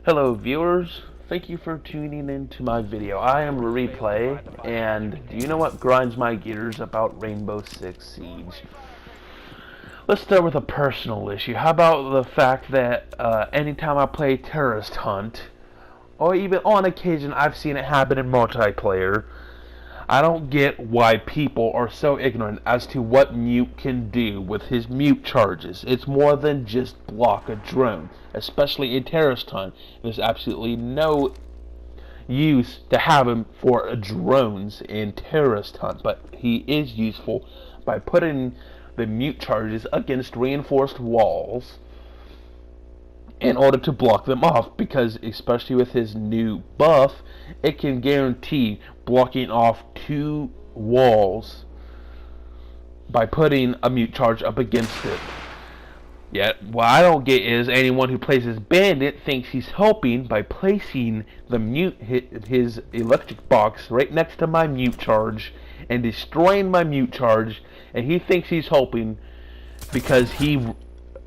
Hello viewers, thank you for tuning into my video. I am Replay, and do you know what grinds my gears about Rainbow Six Siege? Let's start with a personal issue. How about the fact that anytime I play Terrorist Hunt, or even on occasion I've seen it happen in multiplayer, I don't get why people are so ignorant as to what Mute can do with his Mute charges. It's more than just block a drone, especially in Terrorist Hunt. There's absolutely no use to have him for drones in Terrorist Hunt, but he is useful by putting the Mute charges against reinforced walls in order to block them off, because especially with his new buff, it can guarantee blocking off 2 walls by putting a Mute charge up against it. Yet, what I don't get is anyone who plays as Bandit thinks he's helping by placing the his electric box right next to my Mute charge and destroying my Mute charge, and he thinks he's helping because he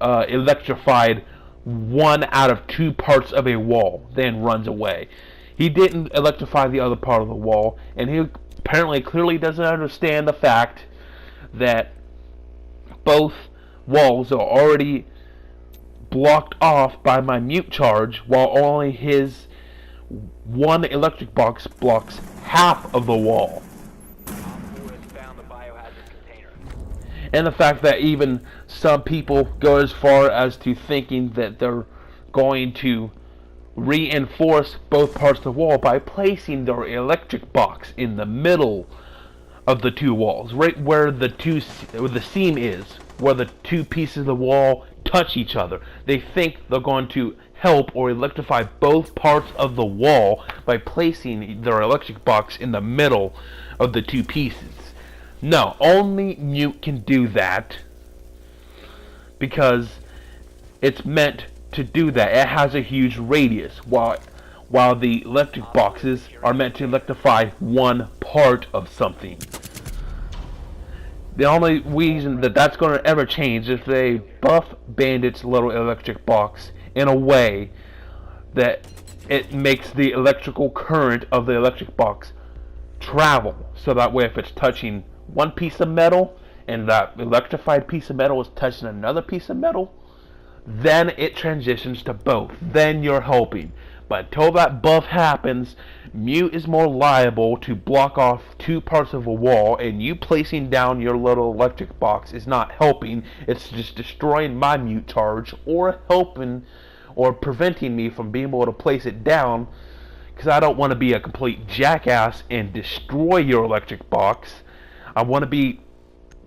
electrified 1 out of 2 parts of a wall, then runs away. He didn't electrify the other part of the wall, and he apparently clearly doesn't understand the fact that both walls are already blocked off by my Mute charge, while only his 1 electric box blocks half of the wall. And the fact that even some people go as far as to thinking that they're going to reinforce both parts of the wall by placing their electric box in the middle of the 2 walls, right where the seam is, where the 2 pieces of the wall touch each other. They think they're going to help or electrify both parts of the wall by placing their electric box in the middle of the 2 pieces. No, only Mute can do that because it's meant to do that. It has a huge radius, while the electric boxes are meant to electrify 1 part of something. The only reason that that's going to ever change is if they buff Bandit's little electric box in a way that it makes the electrical current of the electric box travel, so that way if it's touching 1 piece of metal and that electrified piece of metal is touching another piece of metal, then it transitions to both. Then you're helping. But until that buff happens, Mute is more liable to block off 2 parts of a wall, and you placing down your little electric box is not helping. It's just destroying my Mute charge, or helping or preventing me from being able to place it down, because I don't want to be a complete jackass and destroy your electric box. I want to be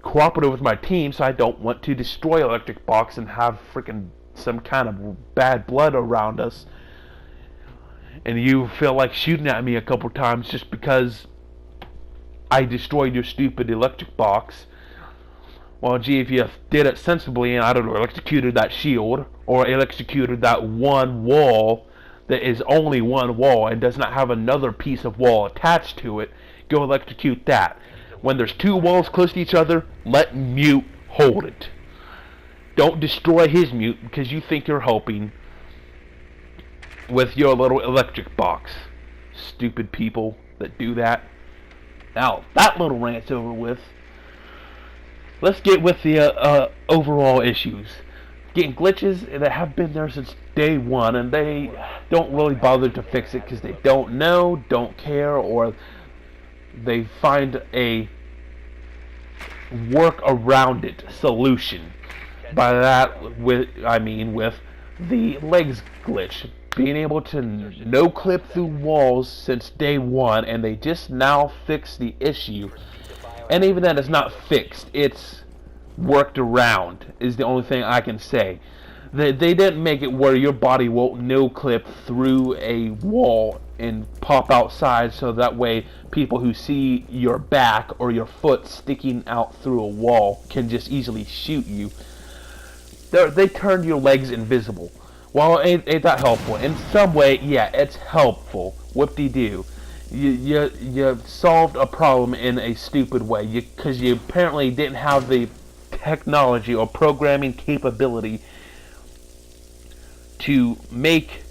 cooperative with my team, so I don't want to destroy electric box and have freaking some kind of bad blood around us, and you feel like shooting at me a couple times just because I destroyed your stupid electric box. Well, gee, if you did it sensibly and I don't know, electrocuted that shield or electrocuted that 1 wall that is only 1 wall and does not have another piece of wall attached to it, go electrocute that. When there's 2 walls close to each other, let Mute hold it. Don't destroy his Mute because you think you're helping with your little electric box. Stupid people that do that. Now, that little rant's over with. Let's get with the overall issues. Getting glitches that have been there since day 1, and they don't really bother to fix it because they don't know, don't care, or they find a work around it solution. By that, I mean with the legs glitch, being able to no clip through walls since day 1, and they just now fixed the issue. And even that is not fixed, it's worked around, is the only thing I can say. They didn't make it where your body won't no clip through a wall and pop outside, so that way people who see your back or your foot sticking out through a wall can just easily shoot you. They turned your legs invisible. Well, ain't that helpful? In some way, yeah, it's helpful. Whoop-de-doo. You solved a problem in a stupid way, because you apparently didn't have the technology or programming capability to make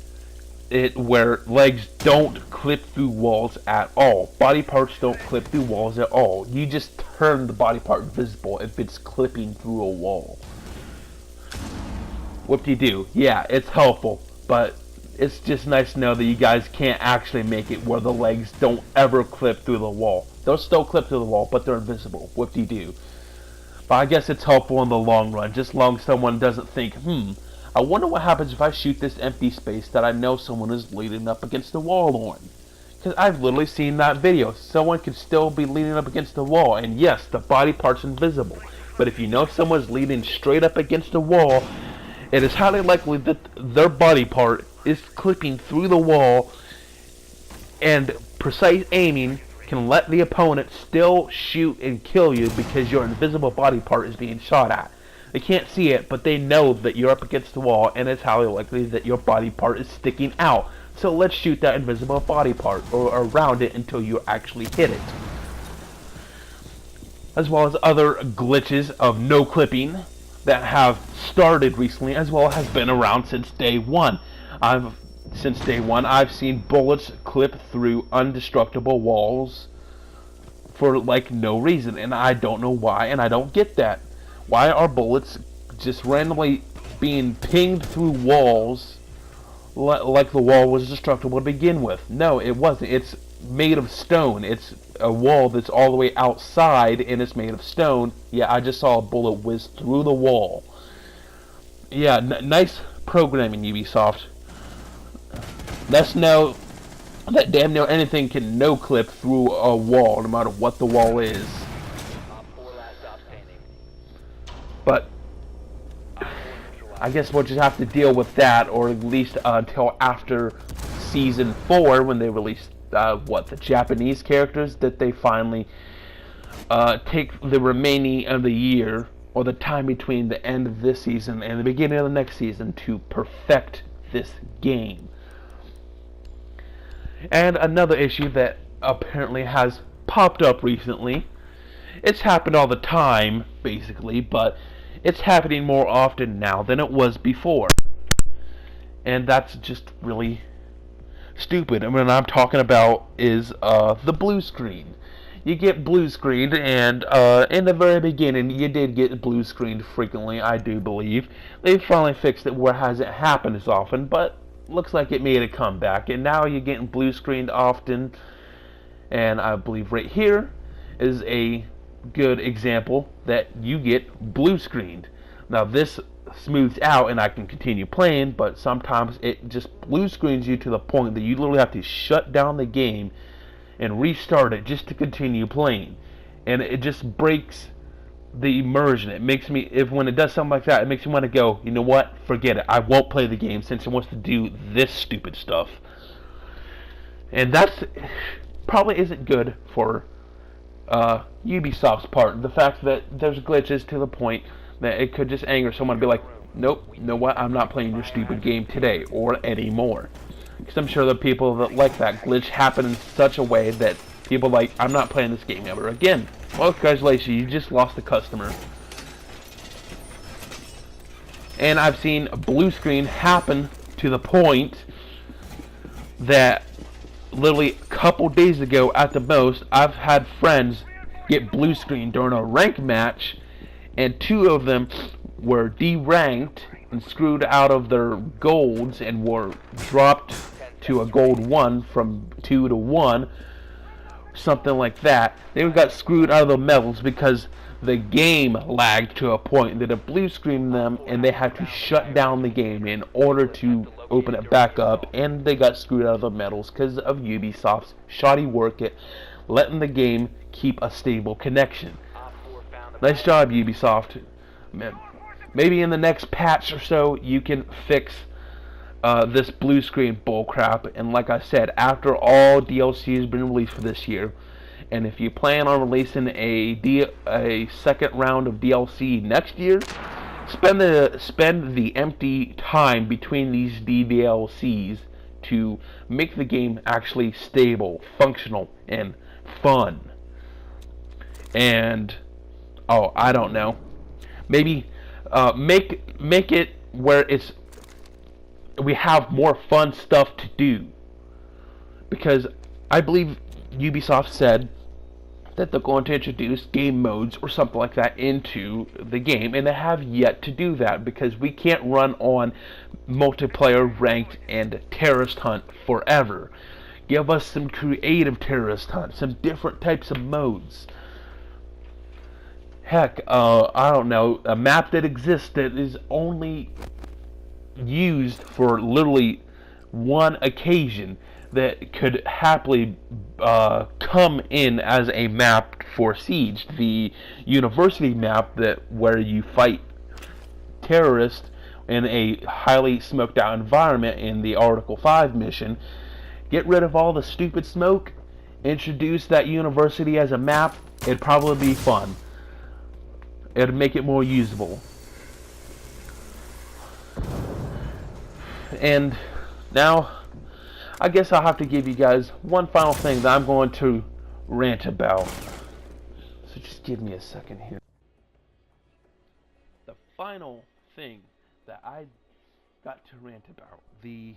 it where legs don't clip through walls at all. Body parts don't clip through walls at all. You just turn the body part visible if it's clipping through a wall. What do you do? Yeah, it's helpful, but it's just nice to know that you guys can't actually make it where the legs don't ever clip through the wall. They'll still clip through the wall, but they're invisible. What do you do? But I guess it's helpful in the long run, just as long as someone doesn't think, I wonder what happens if I shoot this empty space that I know someone is leaning up against the wall on. Because I've literally seen that video. Someone could still be leaning up against the wall, and yes, the body part's invisible. But if you know someone's leaning straight up against the wall, it is highly likely that their body part is clipping through the wall, and precise aiming can let the opponent still shoot and kill you because your invisible body part is being shot at. They can't see it, but they know that you're up against the wall, and it's highly likely that your body part is sticking out. So let's shoot that invisible body part or around it until you actually hit it. As well as other glitches of no clipping that have started recently, as well as been around since day one. Since day one, I've seen bullets clip through undestructible walls for like no reason, and I don't know why, and I don't get that. Why are bullets just randomly being pinged through walls like the wall was destructible to begin with? No, it wasn't. It's made of stone. It's a wall that's all the way outside, and it's made of stone. Yeah, I just saw a bullet whiz through the wall. Yeah, nice programming, Ubisoft. Let's know that damn near anything can no-clip through a wall, no matter what the wall is. But I guess we'll just have to deal with that, or at least until after Season 4, when they release the Japanese characters, that they finally take the remaining of the year, or the time between the end of this season and the beginning of the next season, to perfect this game. And another issue that apparently has popped up recently, it's happened all the time, basically, but it's happening more often now than it was before. And that's just really stupid. And what I'm talking about is the blue screen. You get blue screened, and in the very beginning, you did get blue screened frequently, I do believe. They finally fixed it where it hasn't happened as often, but looks like it made a comeback. And now you're getting blue screened often, and I believe right here is a good example that you get blue screened. Now this smooths out and I can continue playing, but sometimes it just blue screens you to the point that you literally have to shut down the game and restart it just to continue playing, and it just breaks the immersion. It makes me, when it does something like that, it makes me want to go, you know what, forget it, I won't play the game since it wants to do this stupid stuff. And that's probably isn't good for Ubisoft's part. The fact that there's glitches to the point that it could just anger someone and be like, nope, you know what, I'm not playing your stupid game today or anymore. Because I'm sure the people that like that glitch happen in such a way that people like, I'm not playing this game ever again. Well, congratulations, you just lost a customer. And I've seen a blue screen happen to the point that literally a couple days ago at the most, I've had friends get blue screen during a rank match, and 2 of them were deranked and screwed out of their golds and were dropped to a gold 1 from 2 to 1, something like that. They got screwed out of the medals because the game lagged to a point that it blue screened them and they had to shut down the game in order to open it back up, and they got screwed out of the medals because of Ubisoft's shoddy work at letting the game keep a stable connection. Nice job, Ubisoft. Maybe in the next patch or so you can fix this blue screen bullcrap. And like I said, after all DLC has been released for this year, and if you plan on releasing a second round of DLC next year, spend the empty time between these DLCs to make the game actually stable, functional, and fun. And I don't know, maybe make it where it's we have more fun stuff to do. Because I believe Ubisoft said that they're going to introduce game modes or something like that into the game, and they have yet to do that because we can't run on multiplayer, ranked, and terrorist hunt forever. Give us some creative terrorist hunt, some different types of modes. Heck, I don't know, a map that exists that is only used for literally one occasion that could happily come in as a map for Siege, the university map that where you fight terrorists in a highly smoked out environment in the Article 5 mission. Get rid of all the stupid smoke, introduce that university as a map, it'd probably be fun. It'd make it more usable. And now, I guess I'll have to give you guys one final thing that I'm going to rant about. So just give me a second here. The final thing that I got to rant about, the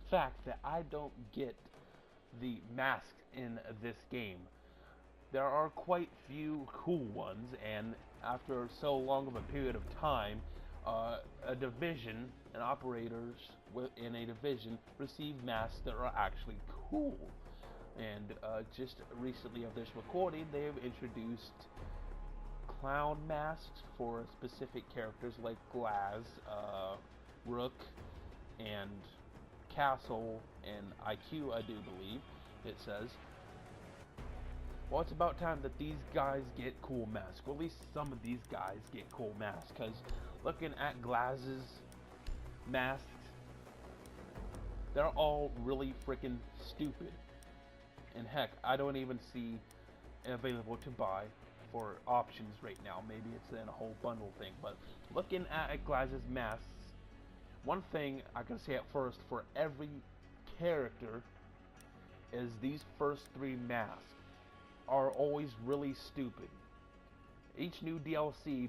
fact that I don't get the mask in this game. There are quite few cool ones, and after so long of a period of time, a division and operators in a division receive masks that are actually cool. And just recently of this recording, they have introduced clown masks for specific characters like Glaz, Rook, and Castle, and IQ, I do believe it says. Well, it's about time that these guys get cool masks. Or at least some of these guys get cool masks. Because looking at Glaz's masks, they're all really freaking stupid. And heck, I don't even see available to buy for options right now. Maybe it's in a whole bundle thing. But looking at Glaz's masks, one thing I can say at first for every character is these first three masks are always really stupid. Each new DLC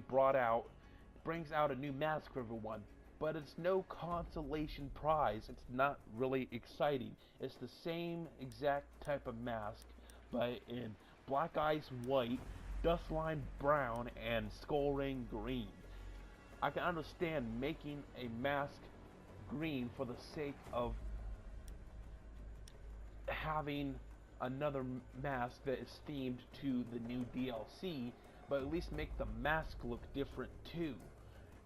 brings out a new mask for everyone, but it's no consolation prize. It's not really exciting. It's the same exact type of mask, but in Black Ice White, Dustline Brown, and Skull Ring Green. I can understand making a mask green for the sake of having another mask that is themed to the new DLC, but at least make the mask look different too.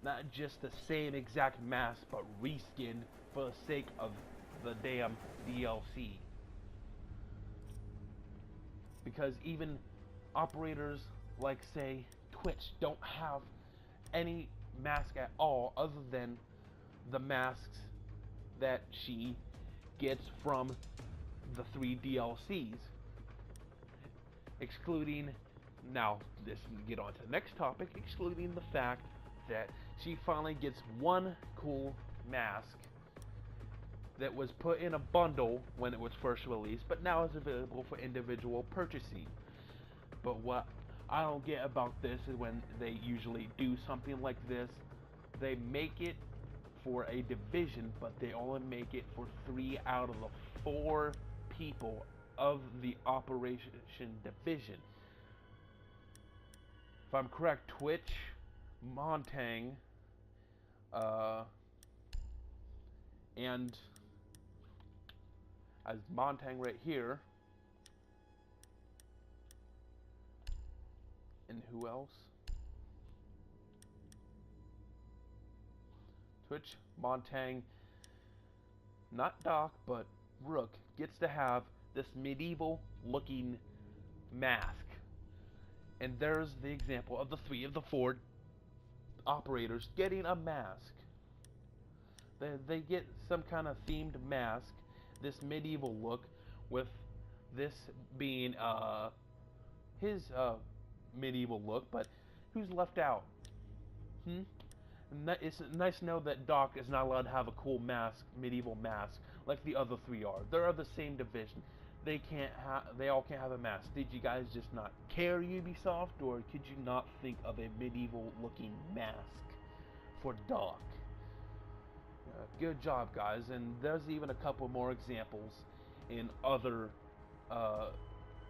Not just the same exact mask, but reskinned for the sake of the damn DLC. Because even operators like, say, Twitch don't have any mask at all other than the masks that she gets from the 3 DLCs, excluding, now this get on to the next topic, excluding the fact that she finally gets one cool mask that was put in a bundle when it was first released, but now is available for individual purchasing. But what I don't get about this is when they usually do something like this, they make it for a division, but they only make it for 3 out of the 4 people of the operation division. If I'm correct, Twitch, Montang, and as Montang right here, and who else? Twitch, Montang, not Doc, but Rook gets to have this medieval looking mask. And there's the example of the 3 of the 4 operators getting a mask. They get some kind of themed mask, this medieval look, with this being his medieval look, but who's left out? It's nice to know that Doc is not allowed to have a cool mask, medieval mask, like the other 3 are. They're of the same division. They all can't have a mask. Did you guys just not care, Ubisoft, or could you not think of a medieval looking mask for Doc? Good job, guys. And there's even a couple more examples in other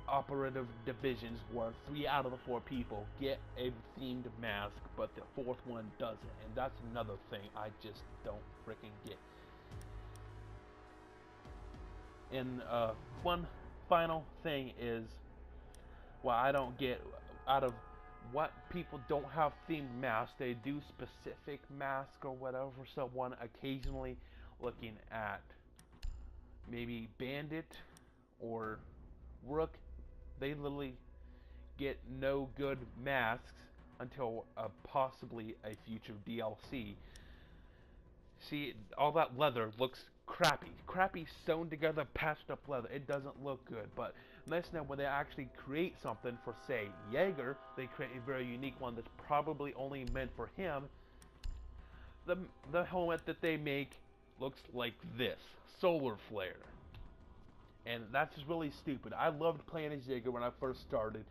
operative divisions where 3 out of the 4 people get a themed mask, but the 4th one doesn't. And that's another thing I just don't freaking get. And one final thing is, well, I don't get out of what people don't have themed masks. They do specific masks or whatever for someone. Occasionally looking at maybe Bandit or Rook, they literally get no good masks until possibly a future DLC. See, all that leather looks crappy sewn together, patched up leather. It doesn't look good. But nice now when they actually create something for, say, Jaeger, they create a very unique one that's probably only meant for him. The helmet that they make looks like this, solar flare. And that's just really stupid. I loved playing as Jaeger when I first started,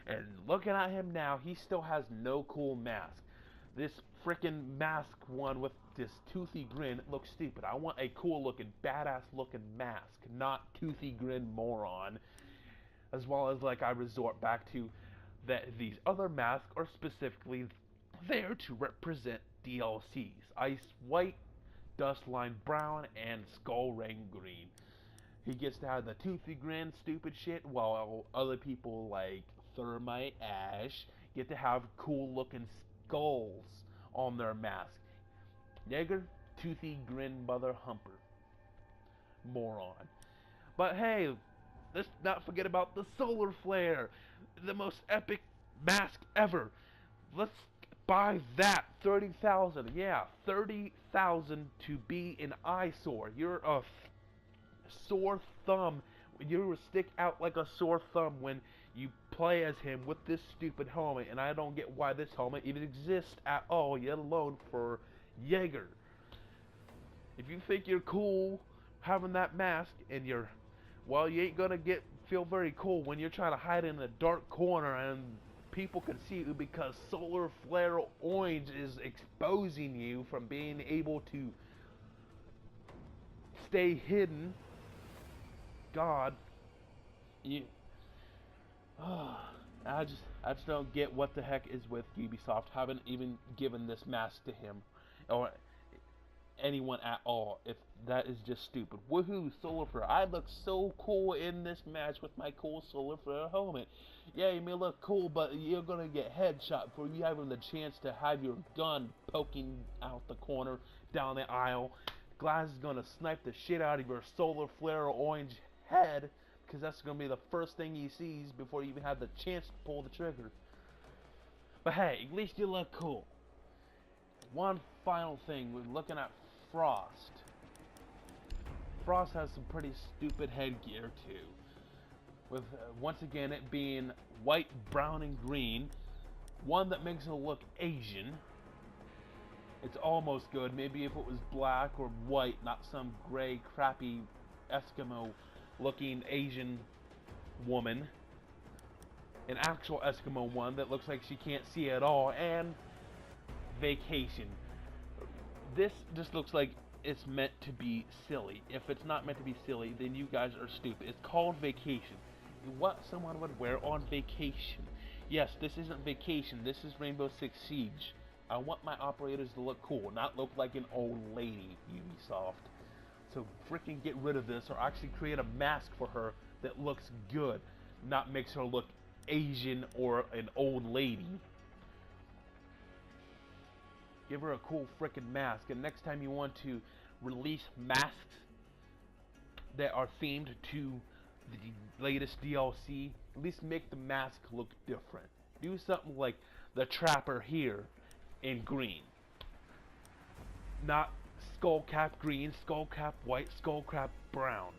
and looking at him now, he still has no cool mask. This freaking mask one with this toothy grin looks stupid. I want a cool looking, badass looking mask, not toothy grin moron. As well as, like, I resort back to that these other masks are specifically there to represent DLCs. Ice White, Dustline Brown, and Skull Rain Green. He gets to have the toothy grin stupid shit, while other people like Thermite Ash get to have cool looking skulls on their mask. Jaeger, toothy grin mother humper. Moron. But hey, let's not forget about the solar flare, the most epic mask ever. Let's buy that. 30,000. Yeah, 30,000 to be an eyesore. You're a sore thumb. You will stick out like a sore thumb when you play as him with this stupid helmet, and I don't get why this helmet even exists at all, yet alone for Jaeger. If you think you're cool having that mask, and you ain't gonna feel very cool when you're trying to hide in a dark corner and people can see you because solar flare orange is exposing you from being able to stay hidden. God, I just don't get what the heck is with Ubisoft. Haven't even given this mask to him or anyone at all. If that is just stupid. Woohoo, solar flare! I look so cool in this match with my cool solar flare helmet. Yeah, you may look cool, but you're gonna get headshot for you having the chance to have your gun poking out the corner down the aisle. Glass is gonna snipe the shit out of your solar flare orange head, because that's going to be the first thing he sees before you even have the chance to pull the trigger. But hey, at least you look cool. One final thing, we're looking at Frost. Frost has some pretty stupid headgear too, with once again it being white, brown, and green. One that makes it look Asian. It's almost good. Maybe if it was black or white, not some gray, crappy Eskimo looking Asian woman. An actual Eskimo one that looks like she can't see at all. And Vacation. This just looks like it's meant to be silly. If it's not meant to be silly, then you guys are stupid. It's called Vacation. What someone would wear on vacation. Yes, this isn't Vacation. This is Rainbow Six Siege. I want my operators to look cool, not look like an old lady, Ubisoft. So freaking get rid of this, or actually create a mask for her that looks good, not makes her look Asian or an old lady. Give her a cool freaking mask, and next time you want to release masks that are themed to the latest DLC, at least make the mask look different. Do something like the Trapper here in green. Not skull cap green, skull cap white, skull cap brown.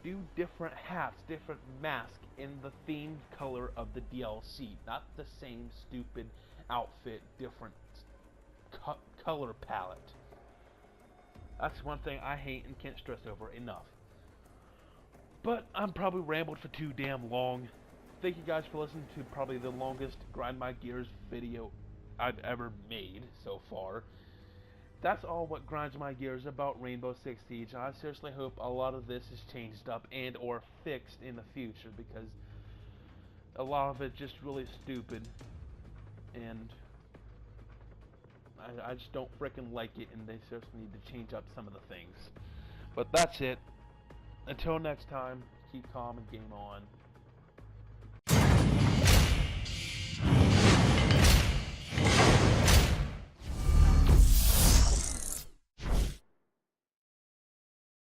Do different hats, different masks in the themed color of the DLC. Not the same stupid outfit, different color palette. That's one thing I hate and can't stress over enough. But I'm probably rambled for too damn long. Thank you guys for listening to probably the longest Grind My Gears video I've ever made so far. that's all what grinds my gears about Rainbow Six Siege. I seriously hope a lot of this is changed up and or fixed in the future, because a lot of it just really stupid, and I just don't freaking like it, and they seriously need to change up some of the things. But that's it. Until next time, keep calm and game on.